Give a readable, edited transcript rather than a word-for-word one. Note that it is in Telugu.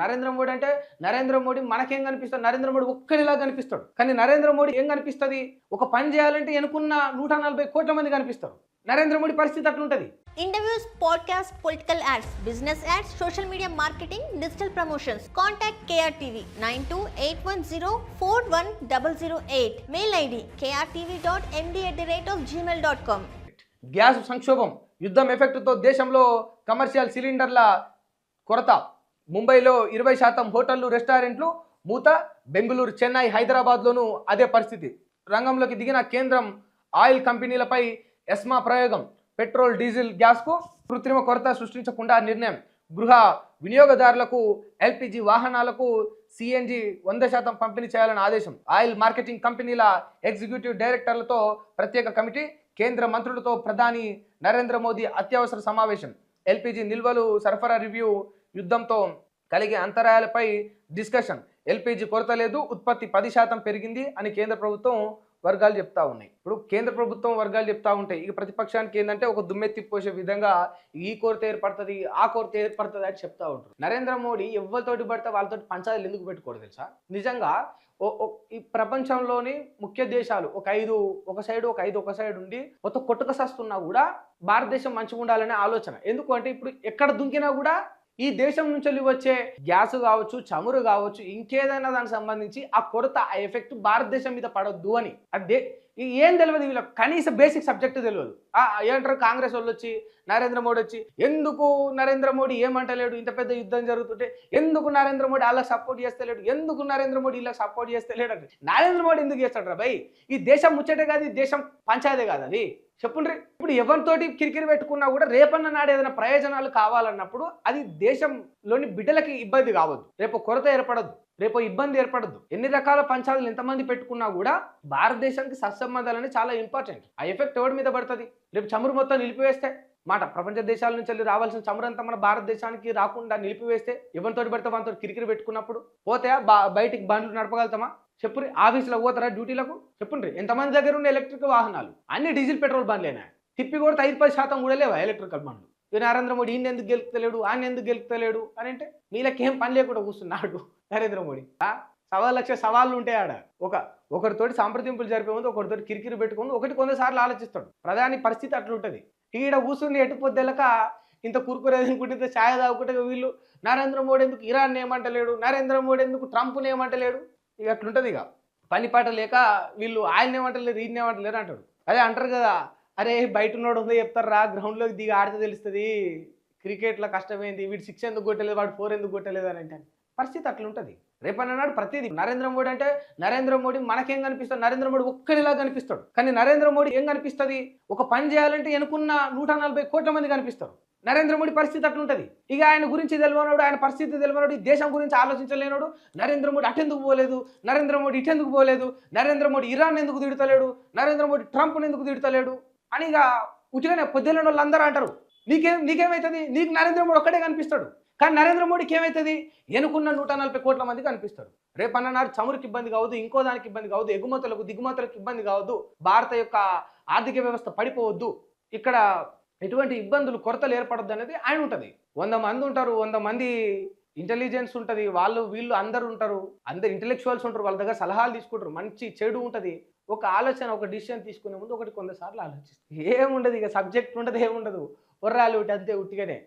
నరేంద్ర మోడీ అంటే నరేంద్ర మోడీ మనకేం కనిపిస్తాడు? నరేంద్ర మోడీ ఒక్కడిలా కనిపిస్తాడు. కానీ నరేంద్ర మోడీ ఏం కనిపిస్తుంది? ఒక పని చేయాలంటే ఎనుకున్న 140 కోట్ల మంది కనిపిస్తారు. నరేంద్ర మోడీ పరిస్థితి అట్లుంటది. Interviews, podcast, political ads, business ads, social media marketing, digital promotions. Contact KRTV 9281041008. Mail ID krtv.md@gmail.com. Gas సంక్షోభం, యుద్ధం ఎఫెక్ట్తో దేశంలో కమర్షియల్ సిలిండర్ల కొరత. ముంబైలో 20% హోటళ్లు, రెస్టారెంట్లు మూత. బెంగళూరు, చెన్నై, హైదరాబాద్లోనూ అదే పరిస్థితి. రంగంలోకి దిగిన కేంద్రం ఆయిల్ కంపెనీలపై ఎస్మా ప్రయోగం. పెట్రోల్, డీజిల్, గ్యాస్కు కృత్రిమ కొరత సృష్టించకుండా నిర్ణయం. గృహ వినియోగదారులకు ఎల్పిజి వాహనాలకు సిఎన్జి 100% పంపిణీ చేయాలని ఆదేశం. ఆయిల్ మార్కెటింగ్ కంపెనీల ఎగ్జిక్యూటివ్ డైరెక్టర్లతో ప్రత్యేక కమిటీ. కేంద్ర మంత్రులతో ప్రధాని నరేంద్ర మోదీ అత్యవసర సమావేశం. ఎల్పిజి నిల్వలు సరఫరా రివ్యూ. యుద్ధంతో కలిగే అంతరాయాలపై డిస్కషన్. ఎల్పిజి కొరత లేదు, ఉత్పత్తి 10% పెరిగింది అని కేంద్ర ప్రభుత్వం వర్గాలు చెప్తా ఉన్నాయి. ఇప్పుడు కేంద్ర ప్రభుత్వం వర్గాలు చెప్తా ఉంటాయి, ఇక ప్రతిపక్షానికి ఏంటంటే ఒక దుమ్మెత్తి పోసే విధంగా ఈ కొరత ఏర్పడుతుంది, ఆ కొరత ఏర్పడుతుంది అని చెప్తా ఉంటారు. నరేంద్ర మోడీ ఎవరితోటి పడితే వాళ్ళతో పంచాయతీలు ఎందుకు పెట్టుకోడు తెలుసా? నిజంగా ఈ ప్రపంచంలోని ముఖ్య దేశాలు ఒక ఐదు ఒక సైడ్ ఉండి మొత్తం కొట్టుకసస్తున్నా కూడా భారతదేశం మంచిగా ఉండాలనే ఆలోచన. ఎందుకు అంటే ఇప్పుడు ఎక్కడ దుంకినా కూడా ఈ దేశం నుంచి వచ్చే గ్యాస్ కావచ్చు, చమురు కావచ్చు, ఇంకేదైనా దానికి సంబంధించి ఆ కొరత, ఆ ఎఫెక్ట్ భారతదేశం మీద పడొద్దు అని. అదే ఏం తెలియదు వీళ్ళకి, కనీస బేసిక్ సబ్జెక్ట్ తెలియదు. ఏమంటారు కాంగ్రెస్ వాళ్ళు వచ్చి, నరేంద్ర మోడీ వచ్చి, ఎందుకు నరేంద్ర మోడీ ఏమంటలేడు? ఇంత పెద్ద యుద్ధం జరుగుతుంటే ఎందుకు నరేంద్ర మోడీ వాళ్ళకి సపోర్ట్ చేస్తలేడు? ఎందుకు నరేంద్ర మోడీ వీళ్ళకి సపోర్ట్ చేస్తలేడు అంటే నరేంద్ర మోడీ ఎందుకు చేస్తాడు రా భయ్? ఈ దేశం ముచ్చటే కాదు, ఈ దేశం పంచాయతే కాదు అది. చెప్పుండ్రి. ఇప్పుడు ఎవరితోటి కిరికిరి పెట్టుకున్నా కూడా రేపన్న నాడు ఏదైనా ప్రయోజనాలు కావాలన్నప్పుడు అది దేశంలోని బిడ్డలకి ఇబ్బంది కావద్దు, రేపు కొరత ఏర్పడద్దు, రేపు ఇబ్బంది ఏర్పడద్దు. ఎన్ని రకాల పంచాయతీలు ఎంతమంది పెట్టుకున్నా కూడా భారతదేశానికి సత్సంబంధాలు చాలా ఇంపార్టెంట్. ఆ ఎఫెక్ట్ ఎవరి మీద పడుతుంది? రేపు చమురు మొత్తం నిలిపివేస్తే మాట, ప్రపంచ దేశాల నుంచి వెళ్ళి రావాల్సిన చమురంతా మన భారతదేశానికి రాకుండా నిలిపివేస్తే ఎవరితోటి పడితే వాళ్ళతో కిరికిరి పెట్టుకున్నప్పుడు పోతే బయటికి బండ్లు నడపగలుగుతామా? చెప్పుర్రి. ఆఫీసులో పోతారా డ్యూటీలకు? చెప్పుండ్రి. ఎంతమంది దగ్గర ఉన్న ఎలక్ట్రిక్ వాహనాలు అన్ని డీజిల్ పెట్రోల్ బండ్లేనా? తిప్పి కొడితే 5-10% కూడా లేవా ఎలక్ట్రికల్ బండ్లు? నరేంద్ర మోడీ ఈయన ఎందుకు గెలుపుతలేడు, ఆయన ఎందుకు గెలుపుతలేడు అని అంటే వీళ్ళకేం పని లేకుండా కూర్చున్నాడు నరేంద్ర మోడీ. 1,00,000 సవాళ్ళు ఉంటాయి ఆడ. ఒకరితోటి సంప్రదింపులు జరిపే ముందు ఒకరితోటి కిరికిరి పెట్టుకుని ఒకటి 100 సార్లు ఆలోచిస్తాడు. ప్రధాని పరిస్థితి అట్లుంటుంది. ఈడ కూర్చుని ఎటుపోద్దెలక ఇంత కురుకురేది అనుకుంటే, ఇంత ఛాయ్ తాగుకుంటే వీళ్ళు నరేంద్ర మోడీ ఎందుకు ఇరాన్ ఏమంటలేడు, నరేంద్ర మోడీ ఎందుకు ట్రంప్ని ఏమంటలేడు, ఇక అట్లుంటుంది. ఇక పని పాట లేక వీళ్ళు ఆయన ఏమంటలేరు, ఈయన ఏమంటలేరు అంటాడు. అదే అంటారు కదా, అరే బయట ఉన్నోడు ఉందో చెప్తారా, గ్రౌండ్లోకి దిగి ఆడితే తెలుస్తుంది క్రికెట్లో కష్టమైంది, వీడు 6 ఎందుకు కొట్టలేదు, వాడు 4 ఎందుకు కొట్టలేదు అని అంటే పరిస్థితి అట్లుంటుంది. రేపన్నాడు ప్రతిదీ నరేంద్ర మోడీ అంటే నరేంద్ర మోడీ మనకేం కనిపిస్తాడు? నరేంద్ర మోడీ ఒక్కడిలా కనిపిస్తాడు. కానీ నరేంద్ర మోడీ ఏం కనిపిస్తుంది? ఒక పని చేయాలంటే ఎనుకున్న 140 కోట్ల మంది కనిపిస్తారు. నరేంద్ర మోడీ పరిస్థితి అట్లుంటుంది. ఇక ఆయన గురించి తెలియనోడు, ఆయన పరిస్థితి తెలియనోడు, ఈ దేశం గురించి ఆలోచించలేనోడు, నరేంద్ర మోడీ అటెందుకు పోలేదు, నరేంద్ర మోడీ ఇటెందుకు పోలేదు, నరేంద్ర మోడీ ఇరాన్ ఎందుకు తిడతలేడు, నరేంద్ర మోడీ ట్రంప్ని ఎందుకు తిడతలేడు అని ఇక ఉచిగానే పొద్దులేని వాళ్ళు అందరూ అంటారు. నీకేమవుతుంది? నీకు నరేంద్ర మోడీ ఒక్కడే కనిపిస్తాడు. కానీ నరేంద్ర మోడీకి ఏమవుతుంది? ఎనుకున్న 140 కోట్ల మంది కనిపిస్తాడు. రేపన్ననాడు చమురుకి ఇబ్బంది కావద్దు, ఇంకో దానికి ఇబ్బంది కావద్దు, ఎగుమతులకు దిగుమతులకు ఇబ్బంది కావద్దు, భారత యొక్క ఆర్థిక వ్యవస్థ పడిపోవద్దు, ఇక్కడ ఎటువంటి ఇబ్బందులు కొరతలు ఏర్పడద్దు అనేది ఆయన ఉంటుంది. 100 మంది ఉంటారు, 100 మంది ఇంటెలిజెన్స్ ఉంటుంది, వీళ్ళు అందరూ ఉంటారు, అందరు ఇంటెలెక్చువల్స్ ఉంటారు, వాళ్ళ దగ్గర సలహాలు తీసుకుంటారు, మంచి చెడు ఉంటుంది. ఒక ఆలోచన, ఒక డిసిషన్ తీసుకునే ముందు 100 సార్లు ఆలోచిస్తారు. ఏముండదు, ఇక సబ్జెక్ట్ ఉండదు, ఏముండదు, ఒర్రాలు అంతే ఉట్టిగానే.